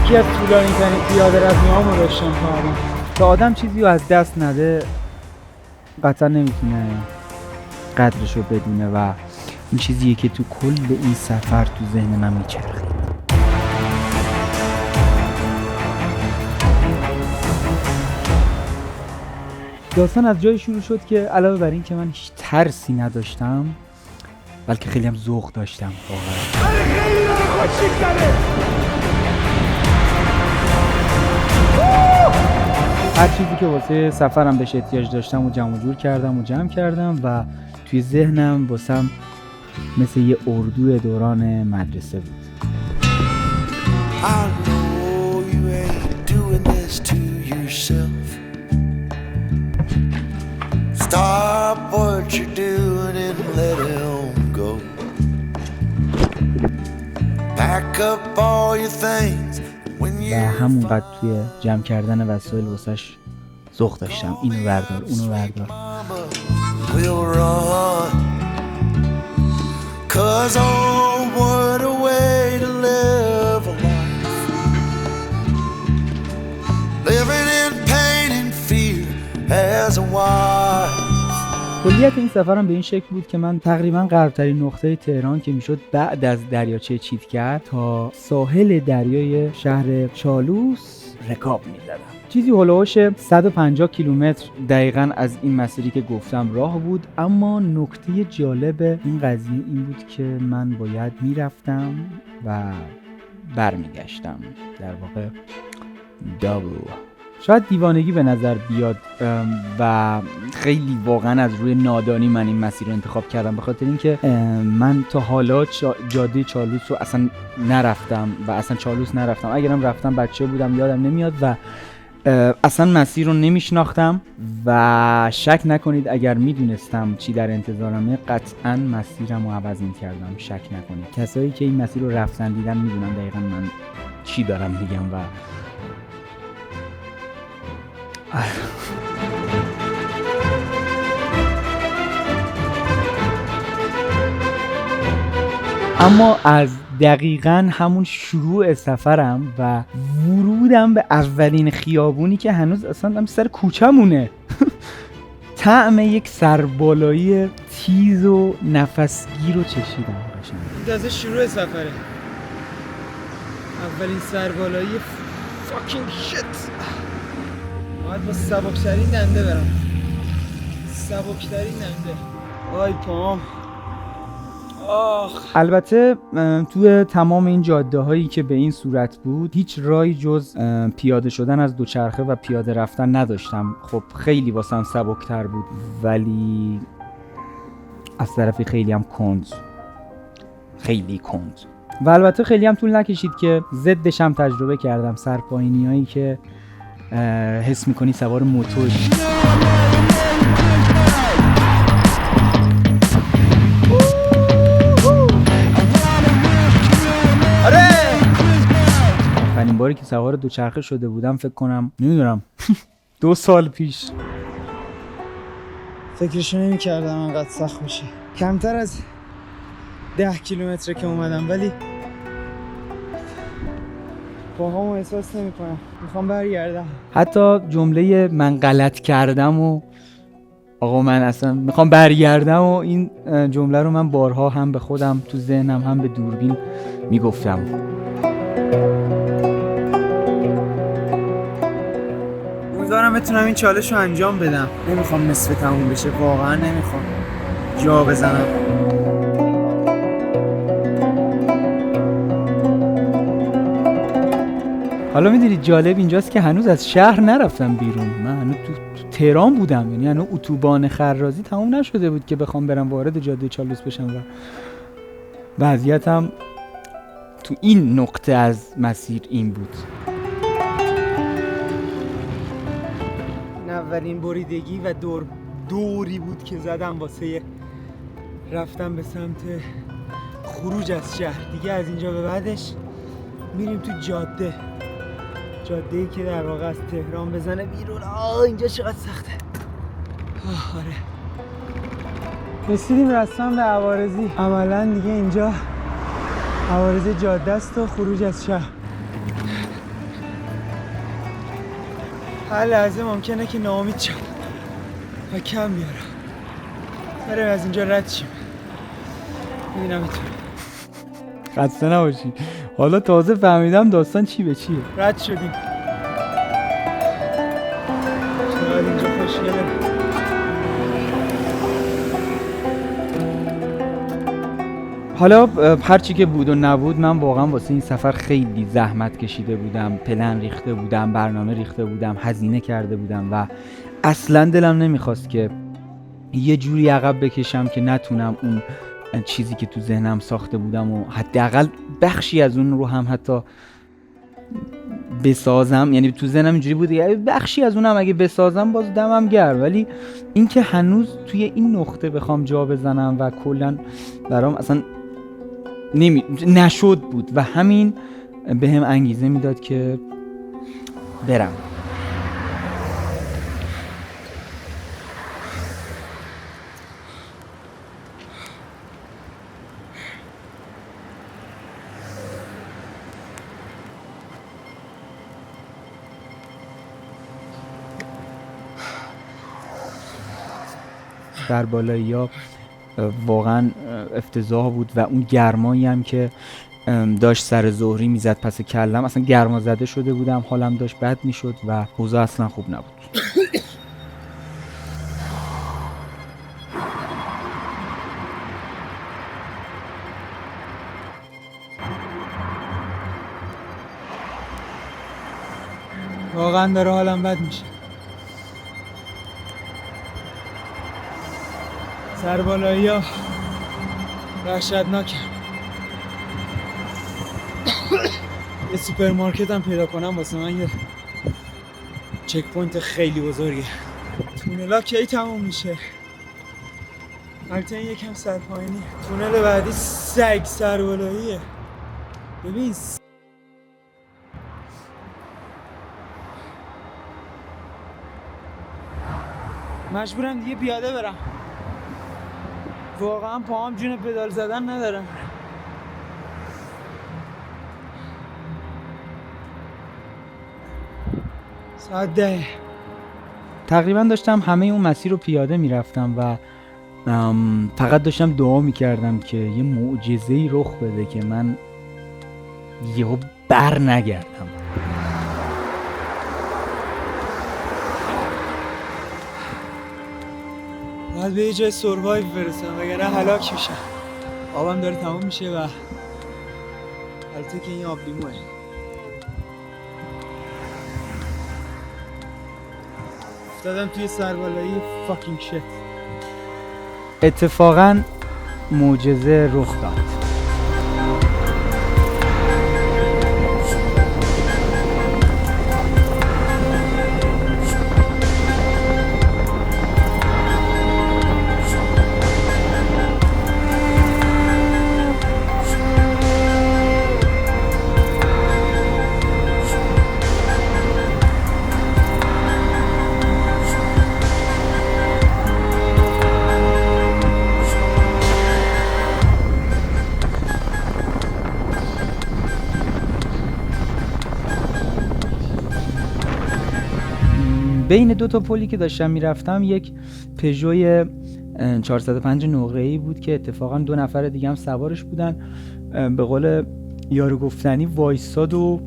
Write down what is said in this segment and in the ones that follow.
یکی از طولانی ترین پیاده روی‌هامو داشتم تا آدم چیزی رو از دست نده قطعا نمیتونه قدرشو بدونه و این چیزیه که تو کل این سفر تو ذهن من میچرخید. داستان از جایی شروع شد که علاوه بر این که من هیچ ترسی نداشتم بلکه خیلی هم ذوق داشتم واقعا. هر چیزی که واسه سفرم بهش احتیاج داشتم و جمع کردم و توی ذهنم واسم مثل یه اردو دوران مدرسه بود. Stop what you're doing and let him go. Pack up all your things when you. همونقدر توی جمع کردن وسایل واسش ذوق داشتم. اینو بردار، اونو بردار. We'll run. 'Cause oh what a way to live a life. Living in pain and fear as a wife. کلیت این سفرم به این شکل بود که من تقریبا غرب‌ترین نقطه تهران که میشد بعد از دریاچه چیتگر تا ساحل دریای شهر چالوس رکاب می‌زدم. چیزی هولوش 150 کیلومتر دقیقاً از این مسیری که گفتم راه بود، اما نکته جالب این قضیه این بود که من باید میرفتم و برمیگشتم، در واقع دابل. شاید دیوانگی به نظر بیاد و خیلی واقعا از روی نادانی من این مسیر رو انتخاب کردم، به خاطر اینکه من تا حالا جاده چالوس رو اصلا نرفتم و اصلا چالوس نرفتم. اگرم رفتم بچه بودم یادم نمیاد و اصلا مسیر رو نمیشناختم و شک نکنید اگر میدونستم چی در انتظارمه قطعا مسیرم رو عوض میکردم. شک نکنید کسایی که این مسیر رو رفتن دیدن میدونن دقیقا من چی دارم میگم. و اما از دقیقاً همون شروع سفرم و ورودم به اولین خیابونی که هنوز اصلا هم سر کوچمونه طعم یک سربالایی تیز و نفسگیر رو چشیدم. این از شروع سفره، اولین سربالایی فاکینگ شت. باید با سبکترین دنده برم، سبکترین دنده. آی پام. البته توی تمام این جاده هایی که به این صورت بود هیچ راهی جز پیاده شدن از دوچرخه و پیاده رفتن نداشتم. خب خیلی واسم سبکتر بود ولی از طرفی خیلی هم کند و البته خیلی هم طول نکشید که ضدش هم تجربه کردم. سرپایینی هایی که حس میکنی سوار موتور. اولین باری که سوار دوچرخه شده بودم فکر کنم نمیدونم 2 سال پیش. فکرشو نمی کردم انقدر سخت باشه. کمتر از 10 کیلومتر که اومدم ولی پاهامو احساس نمی کنم. میخوام برگردم. حتی جمله من غلط کردم و آقا من اصلا میخوام برگردم و این جمله رو من بارها هم به خودم تو ذهنم هم به دوربین میگفتم. امیدوارم بتونم این چالش رو انجام بدم. نمیخوام نصف تموم بشه، واقعا نمیخوام جا بزنم. حالا میدونید جالب اینجاست که هنوز از شهر نرفتم بیرون. من هنوز تو تهران بودم، یعنی هنوز اتوبان خرازی تموم نشده بود که بخوام برم وارد جاده چالوس بشم و وضعیتم تو این نقطه از مسیر این بود. اولین بریدگی و دوری بود که زدم واسه رفتم به سمت خروج از شهر. دیگه از اینجا به بعدش میریم تو جاده‌ای که در واقع از تهران بزنه بیرون. اینجا چقدر سخته. آره رسیدیم رسم به عوارضی. عملا دیگه اینجا عوارض جاده است و خروج از شهر. هر لحظه ممکنه که ناامید شم و کم بیارم. بریم از اینجا رد شیم. ببینم میتونم. خسته نباشی. حالا تازه فهمیدم داستان چی به چیه. رد شدیم. چقدر اینجا خوشگله. حالا هرچی که بود و نبود، من واقعا واسه این سفر خیلی زحمت کشیده بودم، پلن ریخته بودم، برنامه ریخته بودم، هزینه کرده بودم و اصلا دلم نمیخواست که یه جوری عقب بکشم که نتونم اون چیزی که تو ذهنم ساخته بودم و حداقل بخشی از اون رو هم حتی بسازم. یعنی تو ذهنم اینجوری بود بخشی از اونم اگه بسازم باز دمم گرم، ولی این که هنوز توی این نقطه بخوام جا بزنم و کلا برام اصلا نشد بود و همین به هم انگیزه میداد که برم. در بالایی‌ها واقعا افتضاح بود و اون گرمایی هم که داشت سر ظهری میزد پس کلم، اصلا گرما زده شده بودم، حالم داشت بد میشد و اوضاع اصلا خوب نبود. واقعا داره حالم بد میشه. سربالایی‌ها وحشتناکه. یه سوپرمارکت هم پیدا کنم واسه من یه چک پوینت خیلی بزرگه. تونلا کی تموم میشه؟ البته این یکم سرپایینی. تونل بعدی سگ سربالاییه. ببین مجبورم دیگه پیاده برم. واقعا پاهم جون پدال زدن ندارم. ساعت 10 تقریبا داشتم همه اون مسیر رو پیاده میرفتم و فقط داشتم دعا میکردم که یه معجزه‌ای رخ بده که من یهو بر نگردم. باید به یه جای سروایو برسم وگرنه هلاک میشم. آبم داره تموم میشه و البته که این آب لیموه. افتادم توی سربالایی فاکینگ شت. اتفاقا معجزه رخ داد. بین دو تا پلی که داشتم میرفتم یک پژو 405 نقره‌ای بود که اتفاقا 2 نفر دیگه هم سوارش بودن. به قول یارو گفتنی وایساد و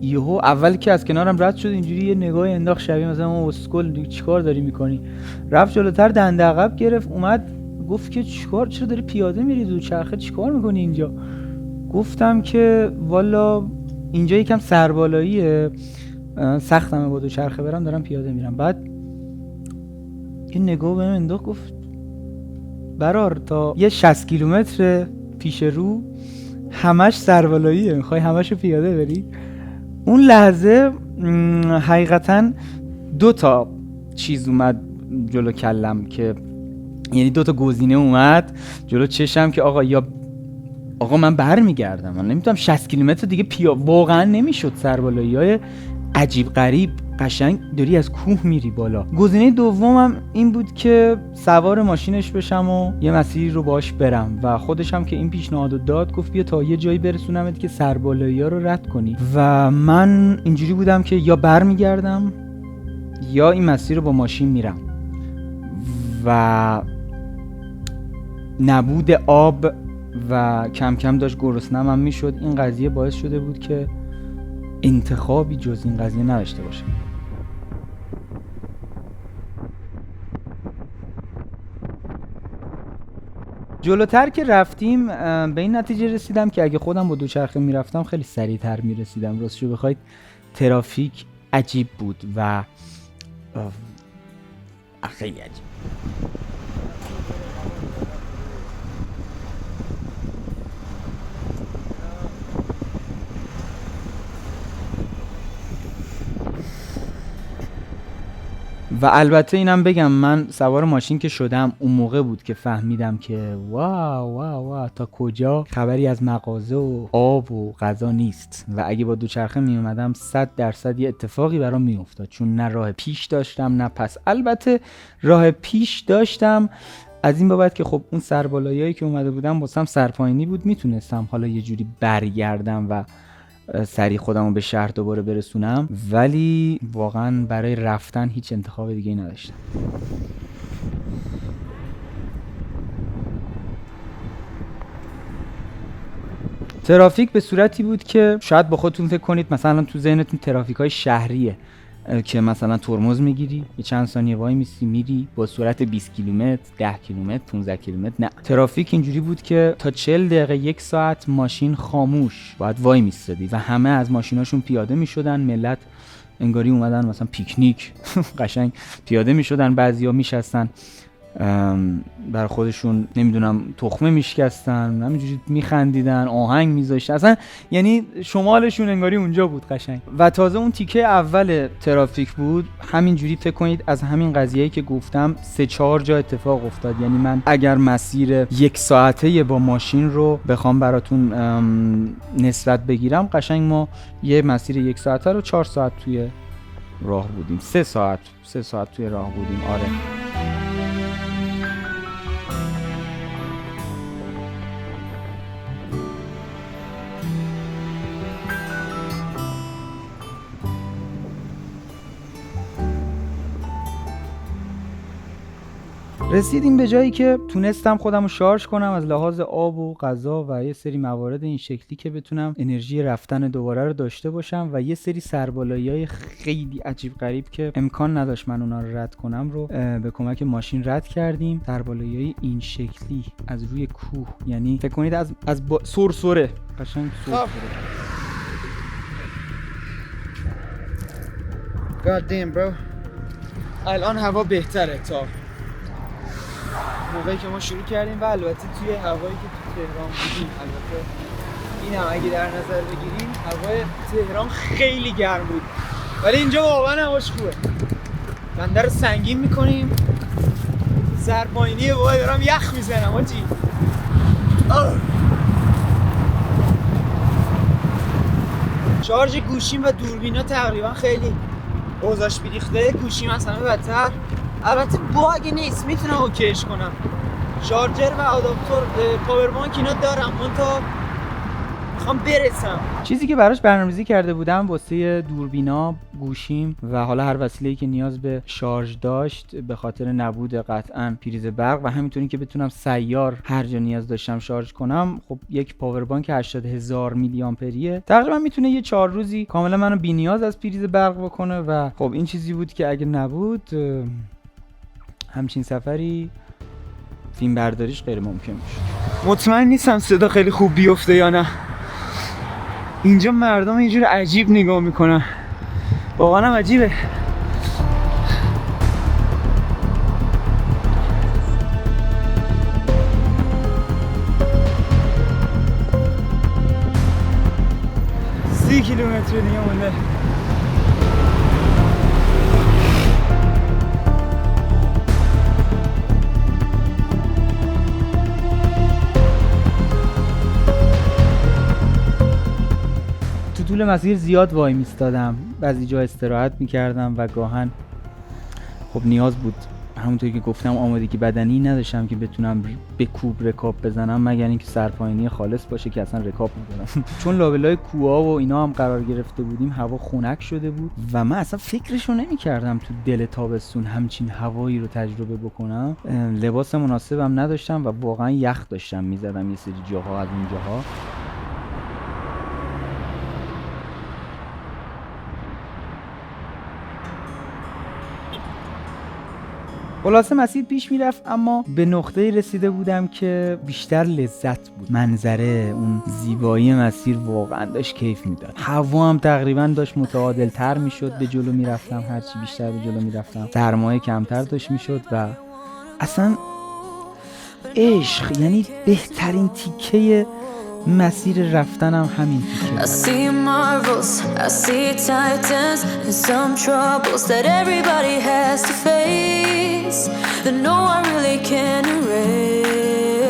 یهو اول که از کنارم رد شد اینجوری یه نگاه انداخت شبیه مثلا ما اسکل چیکار داری میکنی. رفت جلوتر دنده عقب گرفت اومد گفت که چیکار چرا داری پیاده میری دو چرخه چیکار میکنی اینجا؟ گفتم که والا اینجا یکم سربالاییه سختمه با دو چرخه برم دارم پیاده میرم. بعد یه نگاه بهم انداخت گفت برار تا یه 60 کیلومتر پیش رو همش سربالاییه میخوای همشو پیاده بری؟ اون لحظه حقیقتا 2 تا چیز اومد جلو کلم که یعنی 2 تا گزینه اومد جلو چشم که آقا من برمیگردم، من نمیتونم 60 کیلومتر دیگه واقعا نمیشد. سربالایی‌های عجیب غریب قشنگ داری از کوه میری بالا. گزینه دومم این بود که سوار ماشینش بشم و یه مسیری رو باش برم و خودش هم که این پیشنهادو داد گفت بیا تا یه جایی برسونمت که سربالایی‌ها رو رد کنی و من اینجوری بودم که یا برمیگردم یا این مسیر رو با ماشین میرم و نبود آب و کم کم داشت گرسنه‌م هم میشد. این قضیه باعث شده بود که انتخابی جز این قضیه نداشته باشم. جلوتر که رفتیم به این نتیجه رسیدم که اگه خودم با دوچرخه میرفتم خیلی سریعتر میرسیدم. راستشو بخواید ترافیک عجیب بود و خیلی عجیب. و البته اینم بگم، من سوار ماشین که شدم اون موقع بود که فهمیدم که واو تا کجا خبری از مغازه و آب و غذا نیست و اگه با دوچرخه می اومدم 100% یه اتفاقی برام می افتاد، چون نه راه پیش داشتم نه پس. البته راه پیش داشتم از این بابت که خب اون سربالاییایی که اومده بودم واسم سرپایینی بود، میتونستم حالا یه جوری برگردم و سریع خودمو به شهر دوباره برسونم، ولی واقعا برای رفتن هیچ انتخاب دیگه ای نداشتم. ترافیک به صورتی بود که شاید با خودتون فکر کنید مثلا تو ذهنتون ترافیک‌های شهریه که مثلا ترمز میگیری، یه چند ثانیه وای میسی میری با سرعت 20 کیلومتر، 10 کیلومتر، 15 کیلومتر. نه، ترافیک اینجوری بود که تا 40 دقیقه 1 ساعت ماشین خاموش باید وای میستادی و همه از ماشیناشون پیاده میشدن. ملت انگاری اومدن مثلا پیکنیک قشنگ پیاده میشدن، بعضیا میشستن بر خودشون نمیدونم تخمه میشکستن، همینجوری میخندیدن، آهنگ میذاشتن، اصلا یعنی شمالشون انگاری اونجا بود قشنگ. و تازه اون تیکه اول ترافیک بود، همینجوری فکر کنید از همین قضیه‌ای که گفتم 3-4 جا اتفاق افتاد. یعنی من اگر مسیر 1 ساعته با ماشین رو بخوام براتون نسبت بگیرم، قشنگ ما یه مسیر 1 ساعته رو 4 ساعت توی راه بودیم، 3 ساعت توی راه بودیم. آره. رسیدیم به جایی که تونستم خودم رو شارژ کنم از لحاظ آب و غذا و یه سری موارد این شکلی که بتونم انرژی رفتن دوباره رو داشته باشم و یه سری سربالایی‌های خیلی عجیب غریب که امکان نداشت من اونا رو رد کنم رو به کمک ماشین رد کردیم. سربالایی‌های این شکلی از روی کوه، یعنی فکر کنید از سرسره، قشنگ سرسره. God damn bro. الان هوا بهتره تا موقعی که ما شروع کردیم و البته توی هوایی که تو تهران بودیم. البته این هم اگه در نظر بگیریم هوای تهران خیلی گرم بود، ولی اینجا واقعا هواش خوبه. بنده رو سنگین میکنیم، سرپایینیه، وای دارم یخ میزنم آجی. شارژ گوشیم و دوربینا تقریبا خیلی اوضاعش بیریخته، گوشیم اصلا بدتر. البته باگ نیست، میتونم اوکیش کنم. شارژر و آداپتور پاور بانک اینا دارم، منتها میخوام برسم. چیزی که براش برنامه‌ریزی کرده بودم واسه دوربینا، گوشیم و حالا هر وسیله‌ای که نیاز به شارژ داشت به خاطر نبود قطعاً پریز برق و همینطوری که بتونم سیار هر جا نیاز داشتم شارژ کنم، خب یک پاور بانک 80000 میلی آمپریه تقریبا میتونه یه 4 روزی کاملا منو بی نیاز از پریز برق بکنه و خب این چیزی بود که اگه نبود همچین سفری فیلم برداریش غیر ممکن میشه. مطمئن نیستم صدا خیلی خوب بیفته یا نه. اینجا مردم اینجور عجیب نگاه میکنن، واقعا هم عجیبه. سی کیلومتر دیگه مونده. طول مسیر زیاد وای میستادم، بعضی جا استراحت میکردم و گاهن خب نیاز بود همونطوری که گفتم آمادگی بدنی نداشتم که بتونم به کوب رکاب بزنم، مگر اینکه سرپاینی خالص باشه که اصلا رکاب می‌کنم. چون لابلای کوها و اینا هم قرار گرفته بودیم، هوا خنک شده بود و من اصلا فکرشو نمی‌کردم تو دل تابستون همچین هوایی رو تجربه بکنم. لباس مناسبم نداشتم و واقعا یخ داشتم می‌زدم یه سری جاها از اون جاها. خلاصه مسیر پیش میرفت، اما به نقطه‌ای رسیده بودم که بیشتر لذت بود. منظره، اون زیبایی مسیر واقعا داشت کیف میداد. هوا هم تقریبا داشت متعادل تر میشد، به جلو میرفتم، هرچی بیشتر به جلو میرفتم سرمایه کمتر داشت میشد و اصلا عشق، یعنی بهترین تیکه مسیر رفتنم همین تیکه. I see marvels, I see titans, and some troubles that everybody has to face, that no one really can erase,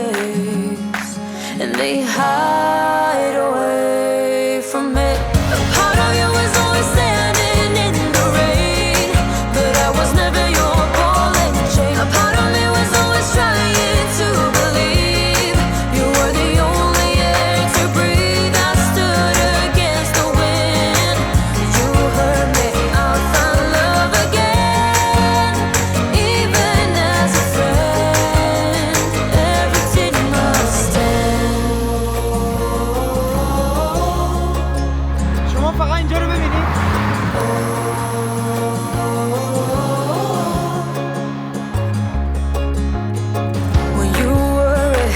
and they hide away from it. A part of you was always standing in the rain, but I was never your ball and chain. A part of me was always trying to believe you were the only air to breathe. I stood against the wind, you hurt me, I found love again. Even as a friend, everything must stand. شما فقط اینجا رو ببینید. When you worry,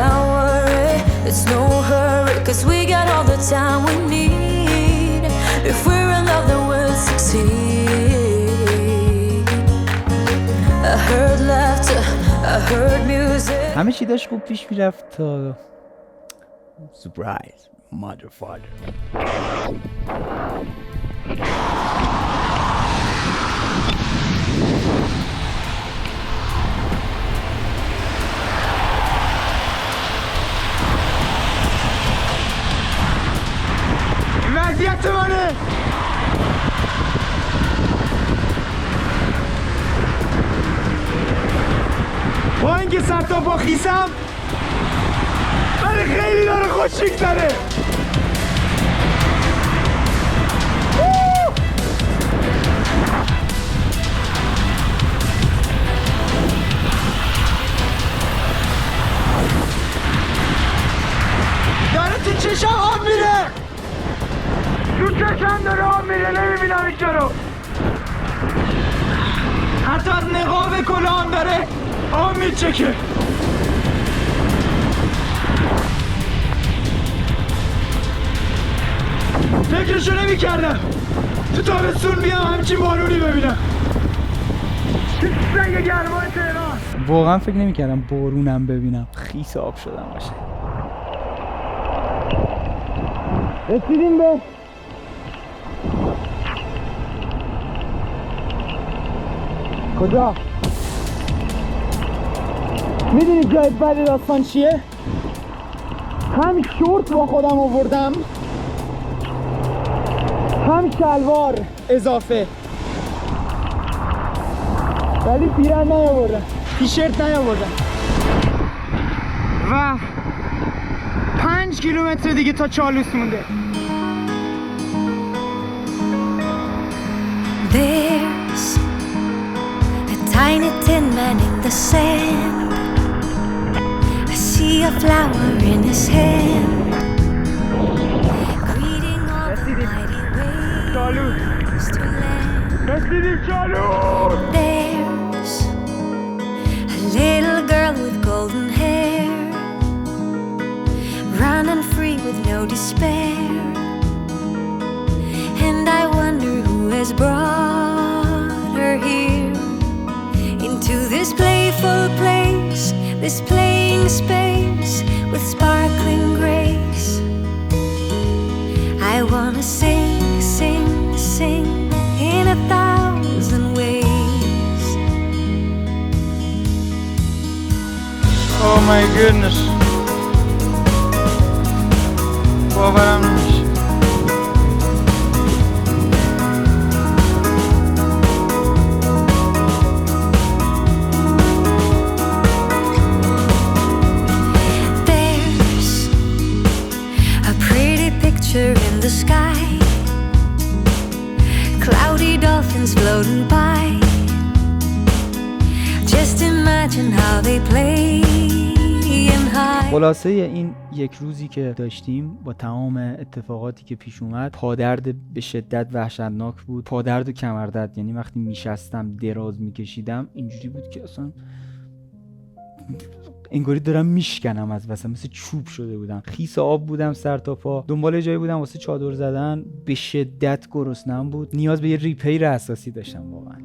I worry. It's no hurry, 'cause we got all the time we need. If we're in love, then we'll succeed. I heard laughter, I heard music. همه چی داشت خوب پیش میرفت تا سورپرایز مادر فادر. وضعیت منه با اینکه سر تا با خیسم، ولی خیلی داره خوش میگذره. داره تو چشم آب میره، تو چشم داره آب میره، نمیبینم اینجا رو. حتی از نقاب کلاهام داره آب میچکه. فکرشو نمیکردم تو تابستون بیام همچین بارونی ببینم. سنگ گرمای تهران. واقعا فکر نمیکردم بارونم ببینم. خیس آب شدم باشه. رسیدیم به کجا؟ میدونی جای بعد داستان چیه؟ هم شورت با خودم آوردم، هم شلوار اضافه، ولی پیرن نیاوردم، تیشرت نیاوردم و 5 کیلومتر دیگه تا چالوس مونده. There's a tiny tin man in the sand. I see a flower in his hand, greeting all the mighty waves to land. There's a little girl with golden hair, running free with no despair, and I wonder who has brought her here, into this playful place, this playing space with sparkling grace. I wanna sing, sing, sing in 1,000 ways. Oh my goodness. باورم نمیشه. the sky. Cloudy dolphins floating by. Just imagine how they play and hide. خلاصه این یک روزی که داشتیم با تمام اتفاقاتی که پیش اومد، پادرد به شدت وحشتناک بود. پادرد و کمردرد، یعنی وقتی میشستم دراز میکشیدم اینجوری بود که اصلا انگاری دارم میشکنم از وسط، مثل چوب شده بودم. خیس آب بودم سر تا پا، دنبال جایی بودم واسه چادر زدن. به شدت گرسنه‌ام بود، نیاز به یه ریپیر اساسی داشتم واقعا.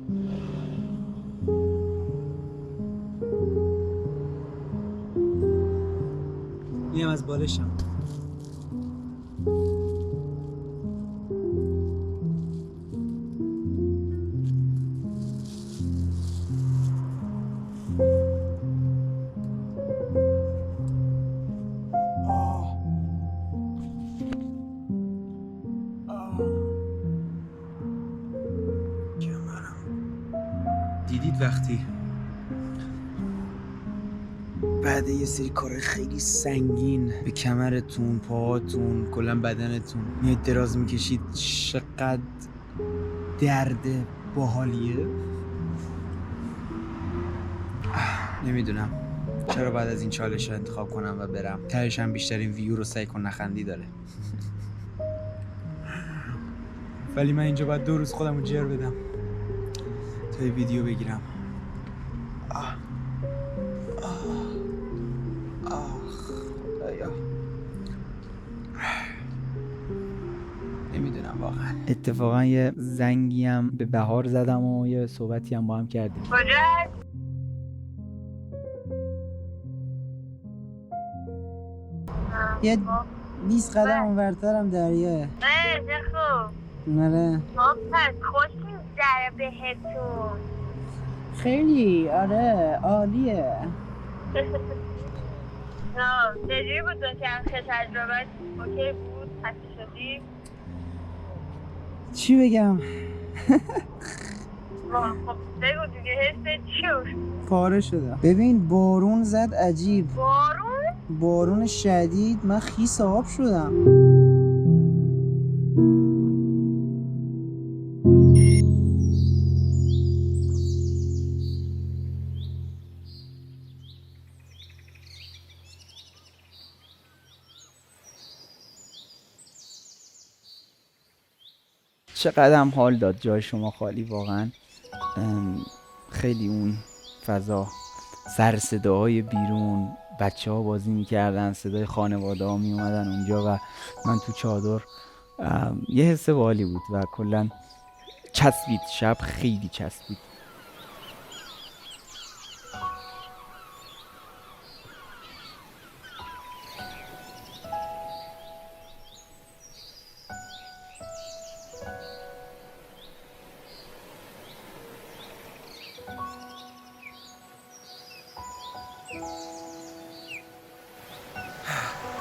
اینم از بالشم. دیدید وقتی بعد یه سری کار خیلی سنگین به کمرتون، پاهاتون، کلا بدنتون میاد دراز میکشید، چقدر درد باحالیه. نمیدونم چرا بعد از این چالش رو انتخاب کنم و برم. تهش هم بیشترین ویو رو سعی کن نخندی داره. ولی من اینجا باید 2 روز خودم رو جر بدم تا یه ویدیو بگیرم. نمیدونم واقعا. اتفاقا یه زنگی هم به بهار زدم و یه صحبتی هم با هم کردیم. یه 20 قدم اونورترم دریاه. چه خوب. آره. خب پس خوش می‌گذره بهتون. خیلی آره عالیه. چجوری بود که تجربه اوکی بود؟ خسته شدی؟ چی بگم؟ خب بگو دیگه حست چی بود؟ پاره شدم. ببین بارون زد عجیب. بارون شدید، من خیس آب شدم. چقدر حال داد جای شما خالی واقعا. خیلی اون فضا، سر صداهای بیرون، بچه ها بازی میکردن، صدای خانواده ها میومدن اونجا و من تو چادر. یه حس باحالی بود و کلا چسبید. شب خیلی چسبید.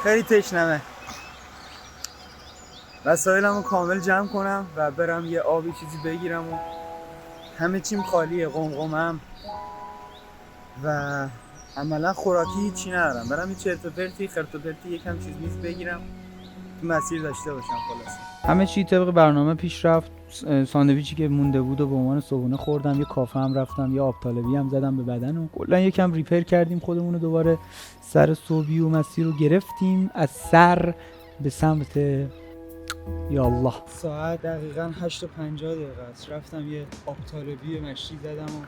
خیلی تشنمه. وسایلمو کامل جمع کنم و برم یه آبی چیزی بگیرم و همه چیم خالیه، قمقمم و عملا خوراکی هیچی ندارم. برم یه چرت و پرتی خرت و پرتی یکم چیز میز بگیرم تو مسیر داشته باشم. خلاص همه چی طبق برنامه پیش رفت. ساندویچی که مونده بود و به عنوان صبحونه خوردم. یه کافه هم رفتم، یه آب طالبی هم زدم به بدن و کلا یکم ریپیر کردیم خودمون رو. دوباره سر صبحی و مسیر رو گرفتیم از سر به سمت یا الله. ساعت دقیقاً 8:50 است. رفتم یه آب طالبی مشتی زدم و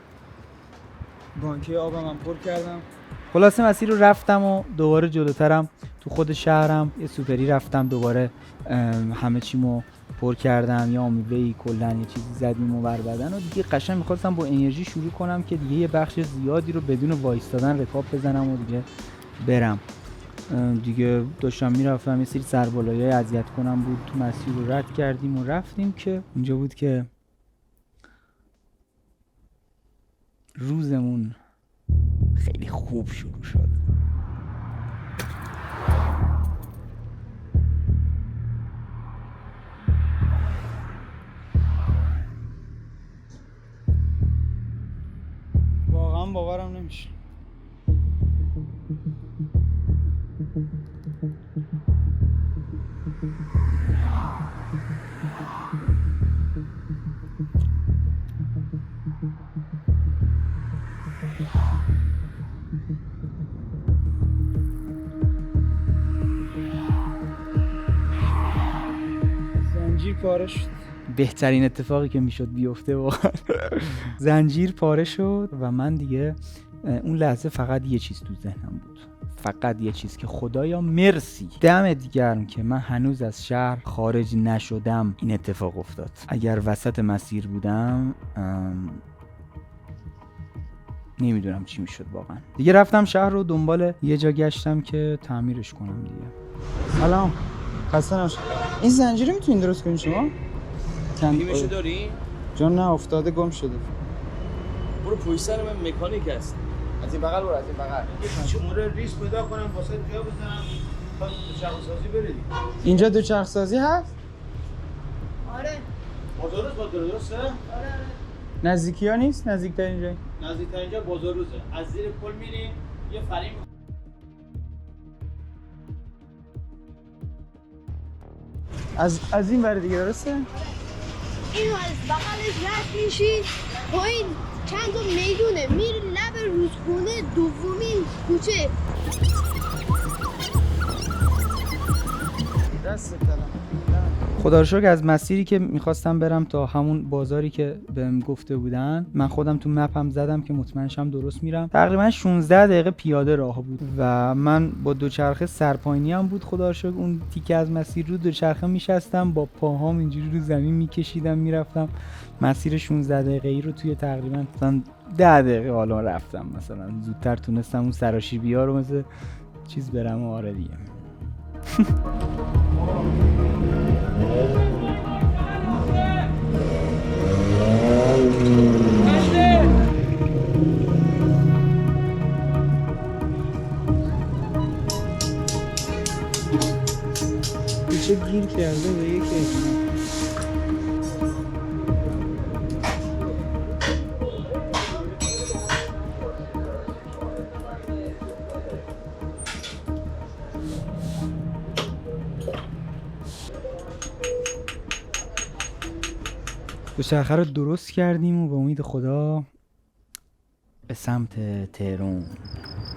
بانکه آبم هم پر کردم. خلاصه مسیر رو رفتم و دوباره جلوترم تو خود شهرم یه سوپری رفتم، دوباره همه چیمو پر کردم، یه آمیوه‌ای کلا یه چیزی زدیم و بر بدن و دیگه قشنگ می‌خواستم با انرژی شروع کنم که دیگه یه بخش زیادی رو بدون وایستادن رکاب بزنم و دیگه برم. دیگه داشتم میرفتم، یه سری سربالایای اذیت کنم بود تو مسیر رو رد کردیم و رفتیم که اونجا بود که روزمون خیلی خوب شروع شد. واقعا باورم نمیشه. زنجیر پاره شد. بهترین اتفاقی که میشد بیفته واقعا. زنجیر پاره شد و من دیگه اون لحظه فقط یه چیز تو ذهنم بود، فقط یه چیز که خدایا مرسی، دمت گرم که من هنوز از شهر خارج نشدم این اتفاق افتاد. اگر وسط مسیر بودم نمیدونم چی میشد واقعا. دیگه رفتم شهر رو دنبال یه جا گشتم که تعمیرش کنم دیگه. سلام، خسته نباشید. این زنجیره میتونین درست کنین شما؟ تیمشو داری؟ جان نه، افتاده گم شده. برو پشت سر من مکانیک هست. از این بغل برو، از این بغل. شماره ریس پیدا کنم واسه جا بزنم تا دوچرخه سازی بری. اینجا دوچرخه سازی هست؟ آره. بازار درسته؟ آره. نزدیکی ها نیست؟ نزدیکتر اینجا؟ نزدیکتر اینجا بازار روزه. از زیر پل میری یه فریم. از این ور دیگه درسته؟ اینو از بغلش رد میشی پایین چند تا میدونه میری لب رودخونه دومین کوچه. دست خدا رو شکر از مسیری که میخواستم برم تا همون بازاری که بهم گفته بودن، من خودم تو مپم زدم که مطمئنشم درست میرم. تقریبا 16 دقیقه پیاده راه بود و من با دوچرخه سرپاینی هم بود. خدا رو شکر اون تیکه از مسیر رو دوچرخه میشستم، با پاهام اینجوری رو زمین میکشیدم میرفتم. مسیر 16 دقیقه‌ای رو توی تقریبا مثلا 10 دقیقه حالا رفتم. مثلا زودتر تونستم اون سراشیبی‌ها رو مثل چیز برم. آره دیگه. چه گیر کرده به یکی. دوچرخه رو درست کردیم و به امید خدا به سمت تهران.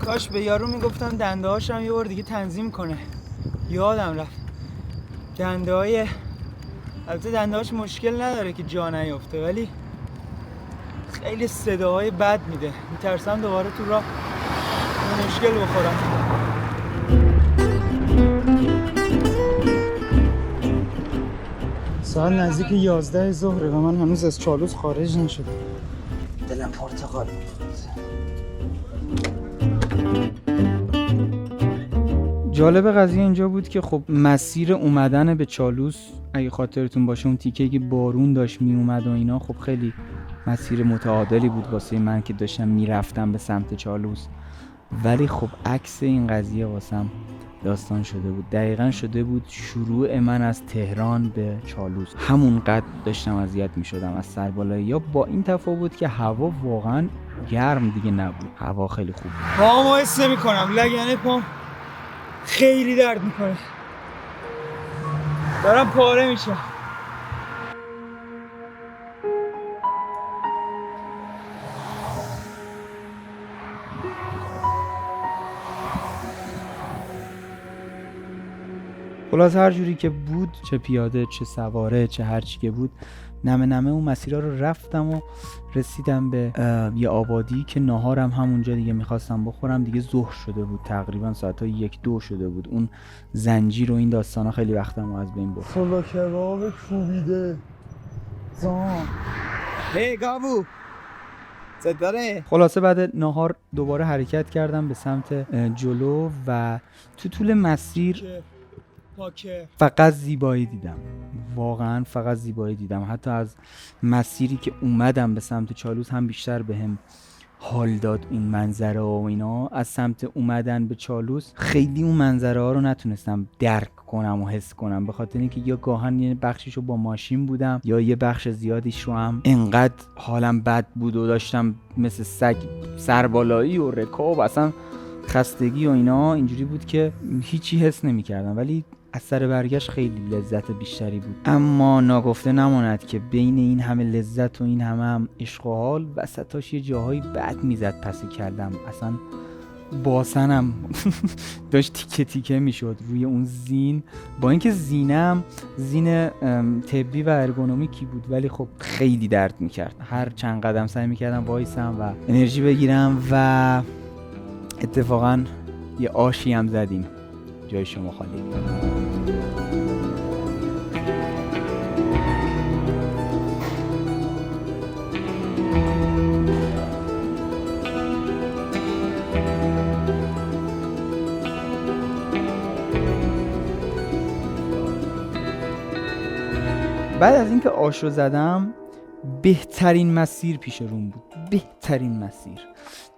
کاش به یارو میگفتم دنده هاشم یه بار دیگه تنظیم کنه. یادم رفت دنده های، البته دنده هاش مشکل نداره که جا نیفته، ولی خیلی صداهای بد میده. میترسم دوباره تو راه مشکل بخورم. ساعت نزدیک 11 ظهره و من هنوز از چالوس خارج نشدم. دلم پرتقال می‌خواد. جالب قضیه اینجا بود که خب مسیر اومدن به چالوس، اگه خاطرتون باشه اون تیکه که بارون داشت می اومد و اینا، خب خیلی مسیر متعادلی بود واسه من که داشتم میرفتم به سمت چالوس. ولی خب عکس این قضیه واسم داستان شده بود. دقیقاً شده بود شروع من از تهران به چالوس. همونقدر داشتم اذیت میشدم از سربالایی، یا با این تفاوت که هوا واقعاً گرم دیگه نبود. هوا خیلی خوب بود. پاهامو حس نمی‌کنم، لگنه پام خیلی درد میکنه، دارم پاره میشم. خلاص هر جوری که بود، چه پیاده چه سواره چه هر چی که بود، نمه اون مسیرها رو رفتم و رسیدم به یه آبادی که ناهارم همونجا دیگه میخواستم بخورم. دیگه ظهر شده بود، تقریبا ساعت‌های 1-2 شده بود. اون زنجیر و این داستانا خیلی وقتم از بین برد. فلا کباب کوبیده زان هی گابو صداره. خلاصه بعد ناهار دوباره حرکت کردم به سمت جلو و تو طول مسیر فقط زیبایی دیدم، واقعا فقط زیبایی دیدم. حتی از مسیری که اومدم به سمت چالوس هم بیشتر بهم حال داد این منظره و اینا. از سمت اومدن به چالوس خیلی اون منظره ها رو نتونستم درک کنم و حس کنم، به خاطر اینکه یا گاهن یه بخشیشو با ماشین بودم یا یه بخش زیادیش رو هم انقدر حالم بد بود و داشتم مثل سگ سربالایی و رکاب، اصلا خستگی و اینا اینجوری بود که هیچی حس نمی‌کردم، ولی از سر برگشت خیلی لذت بیشتری بود. اما ناگفته نماند که بین این همه لذت و این همه عشق و حال وسطاش یه جاهایی بد میزد پسی کردم. اصلا باسنم داشت تیکه تیکه میشد روی اون زین، با اینکه زینم زین طبی و ارگونومیکی بود ولی خب خیلی درد میکرد. هر چند قدم سعی میکردم وایسم و انرژی بگیرم و اتفاقا یه آشی هم زدیم جای شما خالی. بعد از اینکه آش رو زدم بهترین مسیر پیش روم بود، بهترین مسیر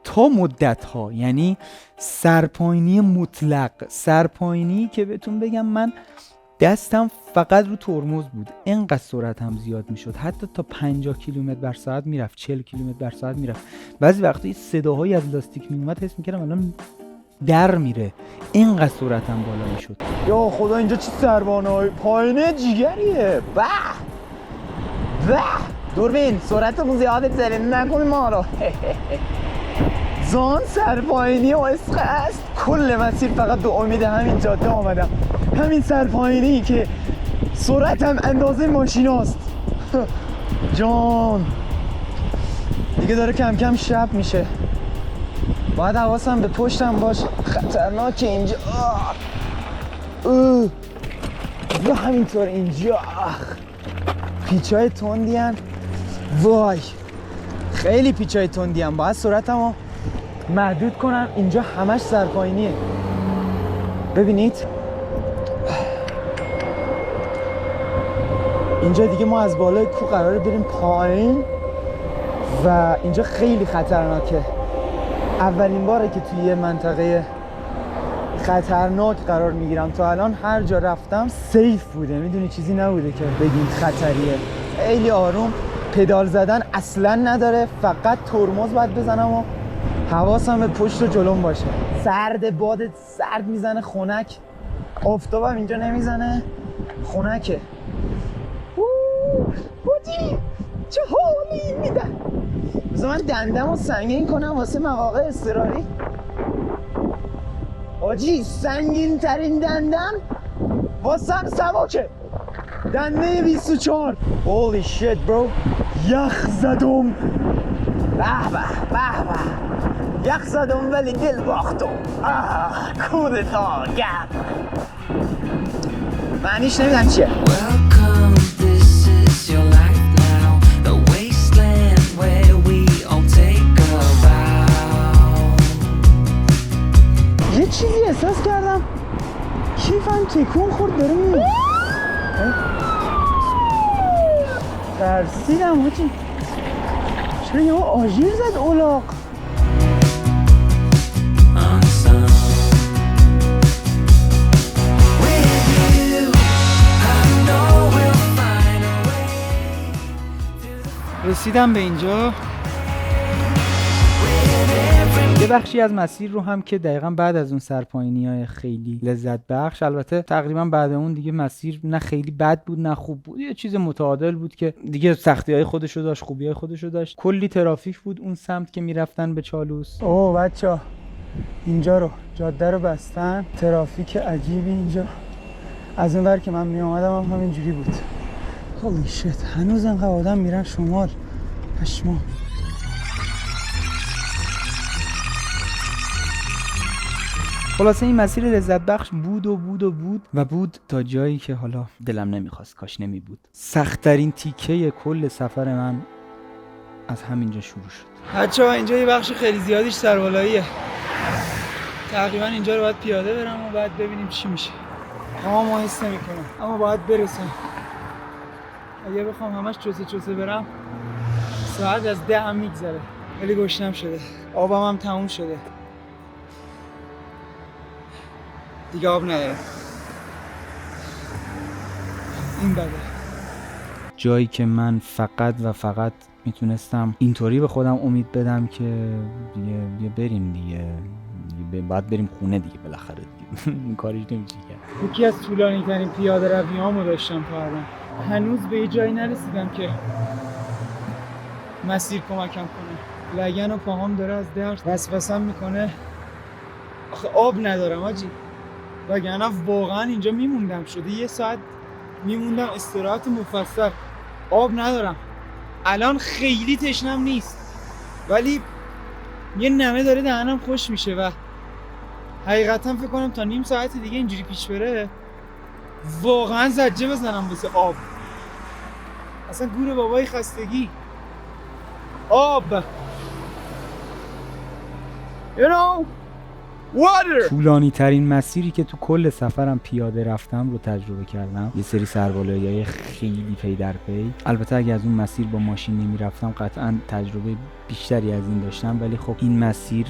تا مدت ها، یعنی سرپایینی مطلق، سرپایینی که بهتون بگم من دستم فقط رو ترمز بود، اینقدر سرعتم زیاد میشد، حتی تا 50 کیلومتر بر ساعت میرفت، 40 کیلومتر بر ساعت میرفت. بعضی وقتا صداهایی از لاستیک میومد حس میکردم الان در میره، اینقدر سرعتم بالا میشد. یا خدا اینجا چی سربانای پایینه جیگریه. به به دوربین سرعتمون زیاده زرین نکنیم ما رو. زان سرپایینی و عشق است. کل مسیر فقط به امید همین جاده آمدم، همین سرپایینی که سرعتم اندازه ماشیناست. جان دیگه داره کم کم شب میشه، باید حواسم به پشتم باش، خطرناکه اینجا. و همینطور اینجا پیچای تندی هن. وای خیلی پیچای تندی هن، باید سرعتمو محدود کنم. اینجا همش سرپایینیه، ببینید اینجا دیگه ما از بالای کوه قراره بریم پایین و اینجا خیلی خطرناکه. اولین باره که توی یه منطقه خطرناک قرار میگیرم، تا الان هر جا رفتم سیف بوده، میدونی چیزی نبوده که بگیم خطریه. خیلی آروم، پدال زدن اصلا نداره، فقط ترمز باید بزنم و حواسم به پشت و جلوم باشه. سرد، باد سرد میزنه، خنک، آفتابم اینجا نمیزنه، خنکه. بودی چه حالی میده. بذار من دندم رو سنگین کنم واسه مواقع اضطراری. آجی سنگین ترین دندم واسم سواکه، دنده 24. Holy shit bro، یخ زدم. به یخ زدم ولی دل باختم. کودتا گرد معنیش نمیدم چیه. Welcome, this is your life now, the wasteland where we all take a vow. یه چیزی احساس کردم کیفم تکون خورد داره میره. ترسیدم حاجی، چرا یه آژیر زد اولاق. رسیدم به اینجا. یه بخشی از مسیر رو هم که دقیقاً بعد از اون سرپایینی‌های خیلی لذت بخش، البته تقریبا بعد اون دیگه مسیر نه خیلی بد بود نه خوب بود، یه چیز متعادل بود که دیگه سختی‌های خودشو داشت، خوبی‌های خودشو داشت. کلی ترافیک بود اون سمت که میرفتن به چالوس. اوه بچه‌ها اینجا رو جاده رو بستن، ترافیک عجیبی اینجا. از اون ور که من می اومدم هم همینجوری بود. هولی شت، هنوز انقدر آدم میرن شمال، پشما. خلاصه این مسیر لذت بخش بود تا جایی که حالا دلم نمیخواست کاش نمی بود. سخت‌ترین تیکه کل سفر من از همینجا شروع شد. بچه‌ها اینجا یه بخش خیلی زیادیش سربالاییه، تقریبا اینجا رو باید پیاده برم و بعد ببینیم چی میشه. ما حس نمی‌کنم اما باید برسم. اگه بخوام همش چوسه برم ساعت از 10 هم میگذره، ولی گشنم شده، آبم هم تموم شده، دیگه آب نداره. این بده جایی که من فقط میتونستم اینطوری به خودم امید بدم که دیگه بریم دیگه دیگه، باید بریم خونه دیگه بالاخره دیگه. کاریش نمیشه کرد. یکی از طولانی ترین پیاده رویامو داشتم تا الان. هنوز به یه جایی نرسیدم که مسیر کمکم کنه. لگن و پاهام داره از درد وسوسم میکنه. آخه آب ندارم آجی، وگرنه واقعا اینجا میموندم. شده 1 ساعت میموندم استراحت مفصل. آب ندارم. الان خیلی تشنم نیست، ولی یه نمه داره دهنم خوش میشه و حقیقتا فکر کنم تا نیم ساعت دیگه اینجوری پیش بره واقعا زجه بزنم واسه آب. اصلا گور بابای خستگی. آب you know water. طولانی ترین مسیری که تو کل سفرم پیاده رفتم رو تجربه کردم. یه سری سربالایی‌های خیلی پی در پی. البته اگه از اون مسیر با ماشین نمیرفتم قطعا تجربه بیشتری از این داشتم، ولی خب این مسیر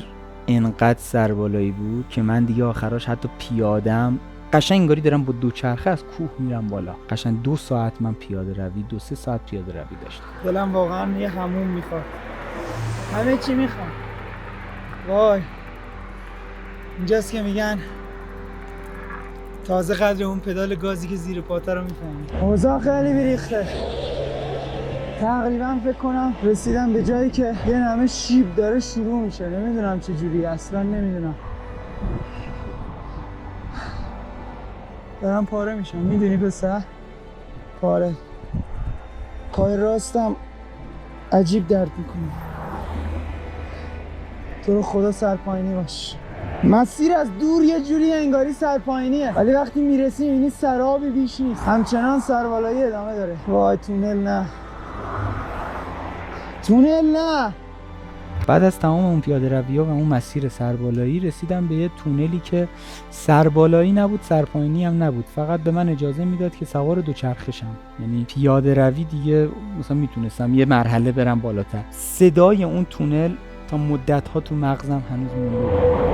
انقدر سربالایی بود که من دیگه آخراش حتی پیادم قشنگ انگاری دارم با دوچرخه از کوه میرم بالا. قشنگ 2 ساعت من پیاده روی 2-3 ساعت پیاده روی داشتم. دلم واقعا یه حموم میخواد. همه چی میخوام. وای اینجاست که میگن تازه قدر اون پدال گازی که زیر پاته رو میفهمی. اوضاع خیلی بریخته. تقریبا فکر کنم رسیدم به جایی که یه نمه شیب داره شروع میشه. نمیدونم چه جوری، اصلا نمیدونم. دارم پاره میشم. میدونی پسر؟ پاره. پای راستم عجیب درد میکنه. تو رو خدا سرپایینی باش. مسیر از دور یه جوری انگاری سرپایینیه، ولی وقتی میرسی میبینی سرابی بیش نیست. همچنان سربالایی ادامه داره. وای تونل نه، تونل نه. بعد از تمام اون پیاده روی‌ها و اون مسیر سربالایی رسیدم به یه تونلی که سربالایی نبود سرپایینی هم نبود، فقط به من اجازه میداد که سوار دوچرخه شم. یعنی پیاده روی دیگه مثلا میتونستم یه مرحله برم بالاتر. صدای اون تونل تا مدت‌ها تو مغزم هنوز مونده.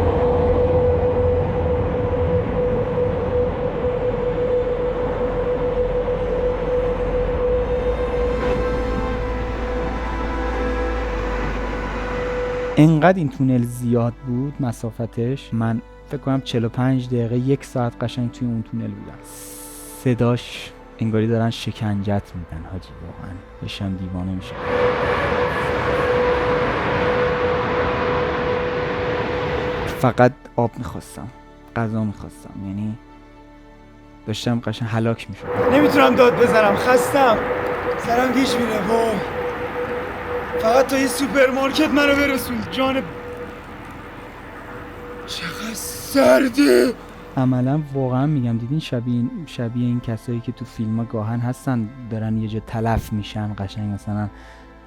انقدر این تونل زیاد بود مسافتش، من فکر کنم 45 دقیقه 1 ساعت قشنگ توی اون تونل بودم. صداش انگاری دارن شکنجت میدن حاجی، واقعا بشم دیوانه میشم. فقط آب میخواستم، غذا میخواستم، یعنی داشتم قشنگ هلاک میشدم. نمیتونم داد بزنم، خستم، سرم گیج میره. وای فقط تا یه سوپرمارکت منو برسون. جان چقدر سرده. عملا واقعا میگم دیدین شبیه این کسایی که تو فیلم ها گاهن هستن دارن یه جا تلف میشن، قشنگ مثلا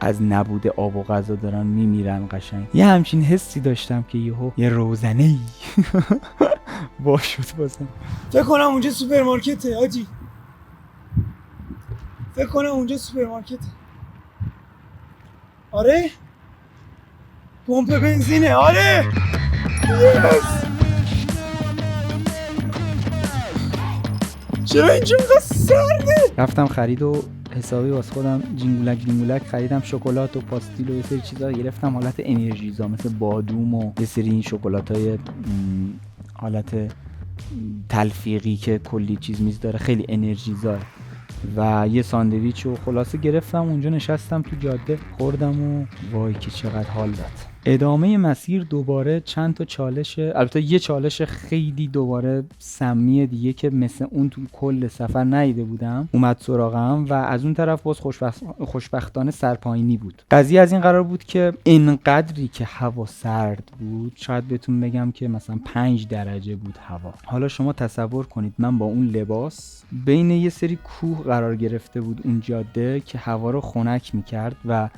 از نبود آب و غذا دارن میمیرن. قشنگ یه همچین حسی داشتم که یه روزنه‌ای باشد بازم. فکر کنم اونجا سوپرمارکته آجی، فکر کنم اونجا سوپرمارکته. آره پمپ بنزینه. آره یس. چرا اینجا اینقدر سرده؟ رفتم خرید و حسابی واسه خودم جینگولک خریدم. شکلات و پاستیل و یه سری چیزا گرفتم حالت انرژیزا مثل بادوم و یه سری این شکلاتای حالت تلفیقی که کلی چیز میز داره، خیلی انرژیزا، و یه ساندویچ و خلاصه گرفتم. اونجا نشستم تو جاده خوردم و وای که چقدر حال داد. ادامه مسیر دوباره چند تا چالش، البته یه چالش خیلی دوباره سمی دیگه که مثل اون تو کل سفر ندیده بودم اومد سراغم و از اون طرف باز خوشبختانه سرپایینی بود. قضیه از این قرار بود که اینقدری که هوا سرد بود، شاید بهتون بگم که مثلا 5 درجه بود هوا. حالا شما تصور کنید من با اون لباس بین یه سری کوه قرار گرفته بود اون جاده که هوا رو خنک میکرد و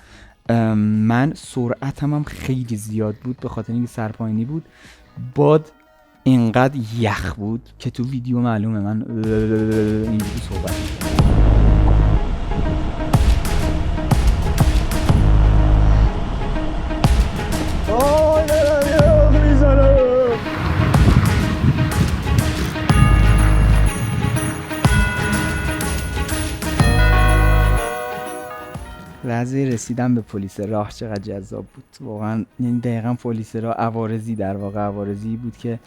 من سرعتم هم خیلی زیاد بود به خاطر اینکه سرپایینی بود. باد اینقدر یخ بود که تو ویدیو معلومه من اینجوری صحبت می‌کنم. لحظه رسیدن به پلیس راه چقدر جذاب بود واقعا. یعنی دقیقا پلیس راه عوارضی، در واقع عوارضی بود که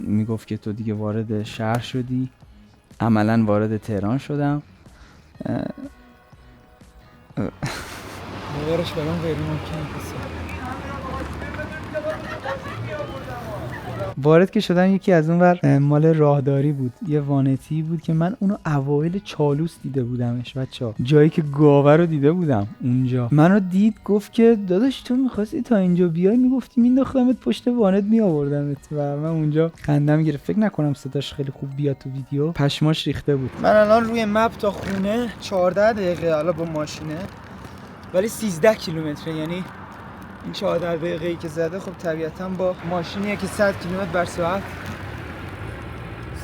میگفت که تو دیگه وارد شهر شدی. عملا وارد تهران شدم. باورش برام غیر ممکنه. وارد که شدم یکی از اون ور مال راهداری بود، یه وانتی بود که من اونو اوایل چالوس دیده بودمش بچه‌ها، جایی که گاوه رو دیده بودم اونجا. منو دید گفت که داداش تو می‌خواستی تا اینجا بیای، میگفتی مینداختمت پشت وانت میآوردمت. و من اونجا خندم گرفت. فکر نکنم صداش خیلی خوب بیاد تو ویدیو، پشماش ریخته بود. من الان روی مپ تا خونه 14 دقیقه حالا با ماشینه، ولی 13 کیلومتره. یعنی این 14 دقیقه‌ای که زده خب طبیعتاً با ماشینیه که 100 کیلومتر بر ساعت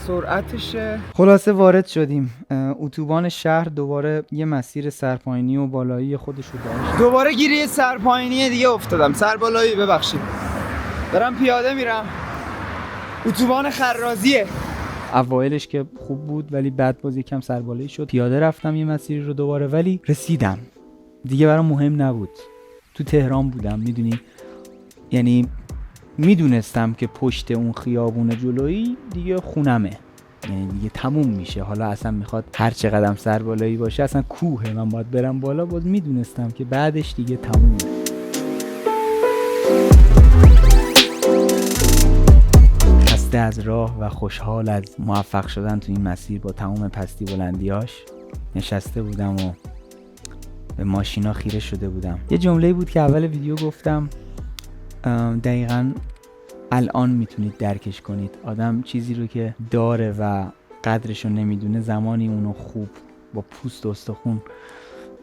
سرعتشه. خلاصه وارد شدیم اتوبان شهر. دوباره یه مسیر سرپایینی و بالایی خودش رو داشت. دوباره گیری یه سرپایینی دیگه افتادم، سربالایی. ببخشید دارم پیاده میرم، اتوبان خرازیه. اوایلش که خوب بود ولی بعد باز یکم سربالایی شد. پیاده رفتم یه مسیری رو دوباره، ولی رسیدم دیگه. برام مهم نبود، تو تهران بودم میدونی. یعنی میدونستم که پشت اون خیابون جلویی دیگه خونمه، یعنی دیگه تموم میشه. حالا اصلا میخواد هر چقدر سربالایی باشه، اصلا کوهه، من باید برم بالا. باز میدونستم که بعدش دیگه تمومه. خسته از راه و خوشحال از موفق شدن تو این مسیر با تمام پستی بلندیاش نشسته بودم و به ماشینا خیره شده بودم. یه جمله بود که اول ویدیو گفتم، دقیقاً الان میتونید درکش کنید. آدم چیزی رو که داره و قدرشو نمیدونه، زمانی اونو خوب با پوست و استخون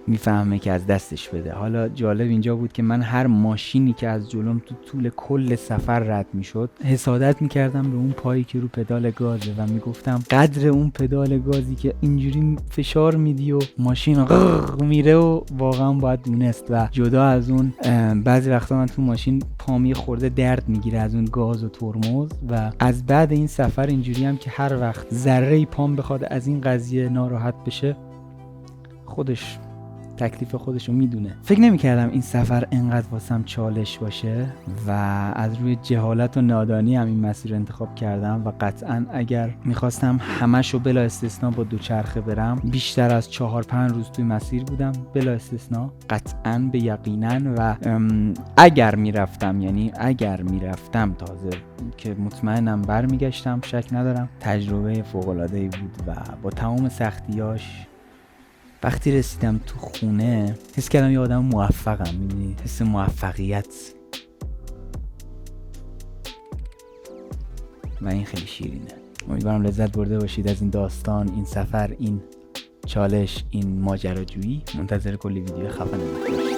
میفهمه که از دستش بده. حالا جالب اینجا بود که من هر ماشینی که از جلوم تو طول کل سفر رد میشد حسادت میکردم به اون پایی که رو پدال گازه و میگفتم قدر اون پدال گازی که اینجوری فشار میدی و ماشین غرق میره و واقعا باید دونست. و جدا از اون بعضی وقتا من تو ماشین پامی خورده درد میگیره از اون گاز و ترمز. و از بعد این سفر اینجوری هم که هر وقت ذره پام بخواد از این قضیه ناراحت بشه، خودش تکلیف خودشو میدونه. فکر نمیکردم این سفر انقدر واسم چالش باشه و از روی جهالت و نادانی هم این مسیر رو انتخاب کردم. و قطعا اگر میخواستم همشو بلا استثنا با دوچرخه برم، بیشتر از 4-5 روز توی مسیر بودم بلا استثنا، قطعا به یقینا. و اگر میرفتم تازه که مطمئنم برمیگشتم، شک ندارم. تجربه فوق‌العاده‌ای بود و با تمام سختیاش وقتی رسیدم تو خونه حس کردم یه آدم موفقم. میدونی حس موفقیت و این خیلی شیرینه. امیدوارم لذت برده باشید از این داستان، این سفر، این چالش، این ماجراجویی. منتظر کلی ویدیو خفن باشید.